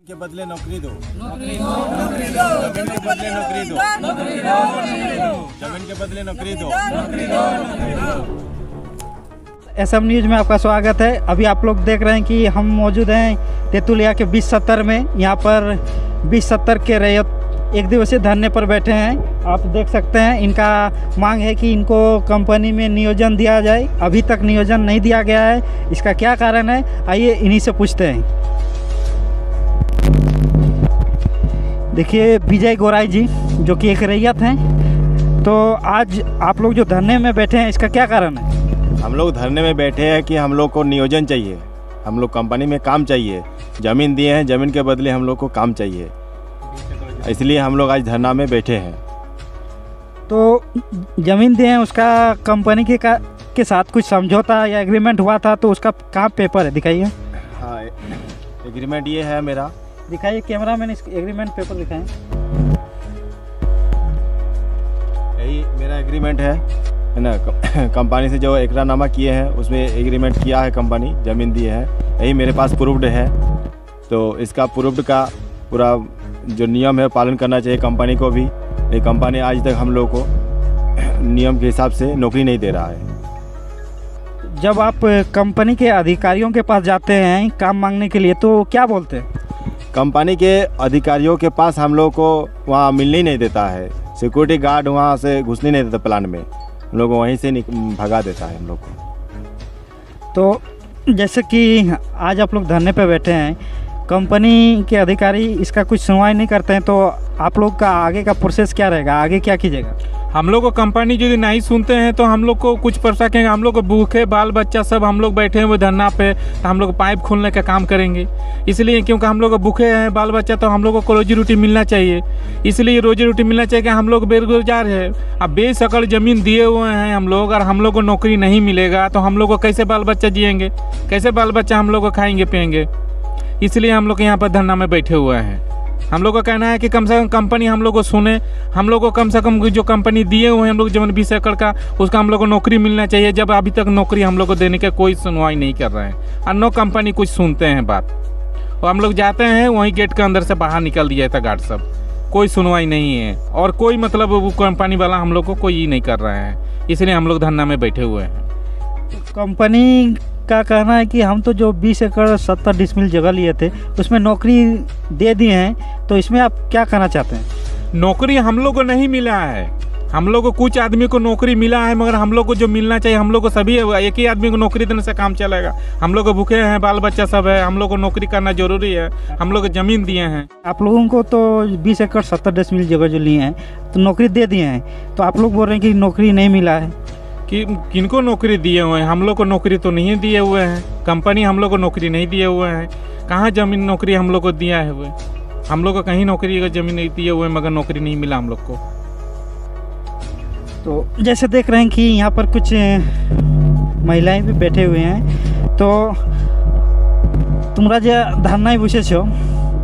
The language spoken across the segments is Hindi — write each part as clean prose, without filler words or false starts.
के बदले नौकरी दो, नौकरी दो, नौकरी दो, जमीन के बदले नौकरी दो, नौकरी दो, नौकरी दो, जमीन के बदले नौकरी दो, नौकरी दो, नौकरी दो। SM न्यूज़ में आपका स्वागत है। अभी आप लोग देख रहे हैं कि हम मौजूद हैं तेतुलिया के 2070 में। यहाँ पर 2070 के रैयत एक दिवसीय धरने पर बैठे हैं। आप देख सकते हैं इनका मांग है कि इनको कंपनी में नियोजन दिया जाए। अभी तक नियोजन नहीं दिया गया है, इसका क्या कारण है आइए इन्हीं से पूछते हैं। देखिए विजय गोराई जी जो कि एक रैयत हैं, तो आज आप लोग जो धरने में बैठे हैं इसका क्या कारण है? हम लोग धरने में बैठे हैं कि हम लोग को नियोजन चाहिए, हम लोग कंपनी में काम चाहिए। ज़मीन दिए हैं, ज़मीन के बदले हम लोग को काम चाहिए, इसलिए हम लोग आज धरना में बैठे हैं। तो ज़मीन दिए हैं, उसका कंपनी के साथ कुछ समझौता या एग्रीमेंट हुआ था, तो उसका कहाँ पेपर है दिखाइए। हाँ, एग्रीमेंट ये है मेरा, दिखाइए कैमरा मैन, इस एग्रीमेंट पेपर दिखाएं। यही मेरा एग्रीमेंट है ना। कंपनी से जो इकरारनामा किए हैं उसमें एग्रीमेंट किया है, कंपनी ज़मीन दी है, यही मेरे पास प्रूफ्ड है। तो इसका प्रूफ्ड का पूरा जो नियम है पालन करना चाहिए कंपनी को भी। ये कंपनी आज तक हम लोग को नियम के हिसाब से नौकरी नहीं दे रहा है। जब आप कंपनी के अधिकारियों के पास जाते हैं काम मांगने के लिए तो क्या बोलते हैं? कंपनी के अधिकारियों के पास हम लोग को वहाँ मिलने ही नहीं देता है। सिक्योरिटी गार्ड वहाँ से घुसने नहीं देता प्लान में, हम लोग को वहीं से भगा देता है हम लोग को। तो जैसे कि आज आप लोग धरने पे बैठे हैं, कंपनी के अधिकारी इसका कुछ सुनवाई नहीं करते हैं, तो आप लोग का आगे का प्रोसेस क्या रहेगा, आगे क्या कीजिएगा? हम लोग को कंपनी यदि नहीं सुनते हैं तो हम लोग को कुछ पैसा कहेंगे। हम लोग को भूखे बाल बच्चा सब हम लोग बैठे हुए धरना पे, तो हम लोग पाइप खोलने का काम करेंगे। इसलिए क्योंकि हम लोग भूखे हैं बाल बच्चा, तो हम लोग को रोजी रोटी मिलना चाहिए। इसलिए रोजी रोटी मिलना चाहिए कि हम लोग बेरोजगार है। अब बेसकड़ ज़मीन दिए हुए हैं हम लोग, और हम लोग को नौकरी नहीं मिलेगा तो हम लोग को कैसे बाल बच्चा जिएंगे, कैसे बाल बच्चा हम लोग को खाएंगे पिएंगे। इसलिए हम लोग यहाँ पर धरना में बैठे हुए हैं। हम लोग का कहना है कि कम से कम कंपनी हम लोग को सुने, हम लोग को कम से कम जो कंपनी दिए हुए हैं हम लोग जमीन 20 एकड़ का, उसका हम लोग को नौकरी मिलना चाहिए। जब अभी तक नौकरी हम लोग को देने का कोई सुनवाई नहीं कर रहे हैं और नो कंपनी कुछ सुनते हैं बात। और हम लोग जाते हैं वहीं गेट के अंदर से बाहर निकल दिया था गार्ड सब, कोई सुनवाई नहीं है और कोई मतलब वो कंपनी वाला हम लोग को कोई नहीं कर रहे हैं। इसलिए हम लोग धरना में बैठे हुए हैं। कंपनी का कहना है कि हम तो जो 20 एकड़ 70 डिसमिल जगह लिए थे उसमें नौकरी दे दिए हैं, तो इसमें आप क्या कहना चाहते हैं? नौकरी हम लोग को नहीं मिला है। हम लोग को कुछ आदमी को नौकरी मिला है, मगर हम लोग को जो मिलना चाहिए हम लोग को सभी एक ही आदमी को नौकरी देने से काम चलेगा। हम लोग को भूखे हैं, बाल बच्चा सब है, हम लोग को नौकरी करना जरूरी है। हम लोग को ज़मीन दिए हैं। आप लोगों को तो 20 एकड़ 70 डिसमिल जगह जो लिए हैं तो नौकरी दे दिए हैं, तो आप लोग बोल रहे हैं कि नौकरी नहीं मिला है। कि किनको नौकरी दिए हुए हैं? हम लोग को नौकरी तो नहीं दिए हुए हैं, कंपनी हम लोग को नौकरी नहीं दिए हुए हैं। कहाँ ज़मीन नौकरी हम लोग को दिया है हुए? हम लोग को कहीं नौकरी का ज़मीन नहीं दिए हुए, मगर नौकरी नहीं मिला हम लोग को। तो जैसे देख रहे हैं कि यहाँ पर कुछ महिलाएं भी बैठे हुए हैं, तो তোমরা যে ধারণায় বসেছো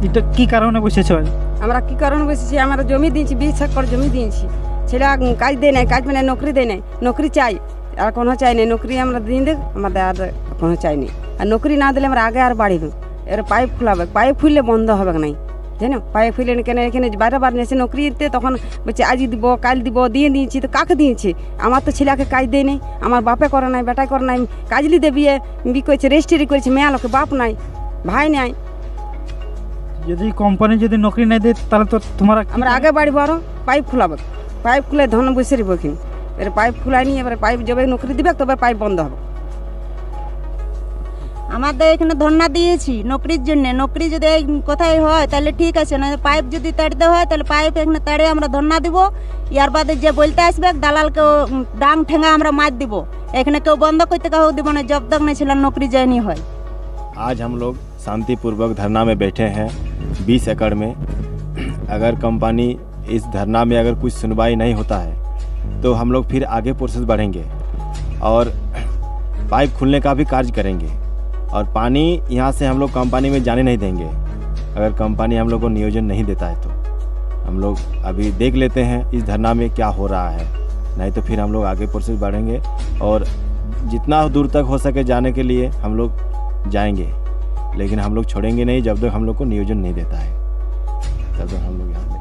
এটা কি কারণে বসেছো? আমরা কি কারণে বসেছি, আমরা জমি দিয়েছি, 20 একর জমি দিয়েছি। ছেলে কাজ দেয় নাই, কাজ মানে নৌকরি দেয় নাই, নৌকরি চাই আর কোনো চাই নাই। নৌকরি আমরা দিন দেখ, আমাদের আর কোনো চাই নাই। আর নৌকরি না দিলে আমরা আগে আর বাড়িব। এর পাইপ খোলাবে, পাইপ খুললে বন্ধ হবে নাই, জানো? পাইপ খুললে কেন এখানে বারবার এসে নৌকরি দিতে, তখন বলছে আজ দিব কাল দিব, দিয়ে দিয়েছি। তো কাকে দিয়েছে? আমার তো ছেলেকে কাজ দেয় নাই, আমার বাপে করে নাই, বেটাই করে নাই। কাজলি দেবি বি করেছে, রেজিস্ট্রি করেছে, মেয়া লোকে বাপ নাই, ভাই নাই। যদি কোম্পানি যদি নৌকরি না দেয় তাহলে তো তোমরা আমরা আগে বাড়িব, আরো পাইপ খোলাবে। পাইপ খুলে ধন বসে রইব এখানে। এর পাইপ খুলাইনি, এবার পাইপ যবে নৌকরি দিবে তবে পাইপ বন্ধ হবে। আমাদের এখানে ধর্ণা দিয়েছি নৌকরির জন্য। নৌকরি যদি কোথায় হয় তাহলে ঠিক আছে, না পাইপ যদি তাড়িতে হয় তাহলে পাইপ এখানে তাড়ে আমরা ধর্ণা দিব। ইয়ার বাদে যে বলতে আসবে দালালকে ডাং ঠেঙ্গা আমরা মার দিব। এখানে কেউ বন্ধ করতে কাউ দিব না জব তক नहीं ছিল नौकरी जानी হয়। आज हम लोग शांतिपूर्वक धरना में बैठे हैं 20 एकड़ में। अगर कंपनी इस धरना में अगर कुछ सुनवाई नहीं होता है तो हम लोग फिर आगे प्रोसेस बढ़ेंगे और पाइप खुलने का भी कार्य करेंगे। और पानी यहाँ से हम लोग कंपनी में जाने नहीं देंगे। अगर कंपनी हम लोग को नियोजन नहीं देता है तो हम लोग अभी देख लेते हैं इस धरना में क्या हो रहा है, नहीं तो फिर हम लोग आगे प्रोसेस बढ़ेंगे और जितना दूर तक हो सके जाने के लिए हम लोग जाएंगे। लेकिन हम लोग छोड़ेंगे नहीं जब तक हम लोग को नियोजन नहीं देता है, तब तक हम लोग यहाँ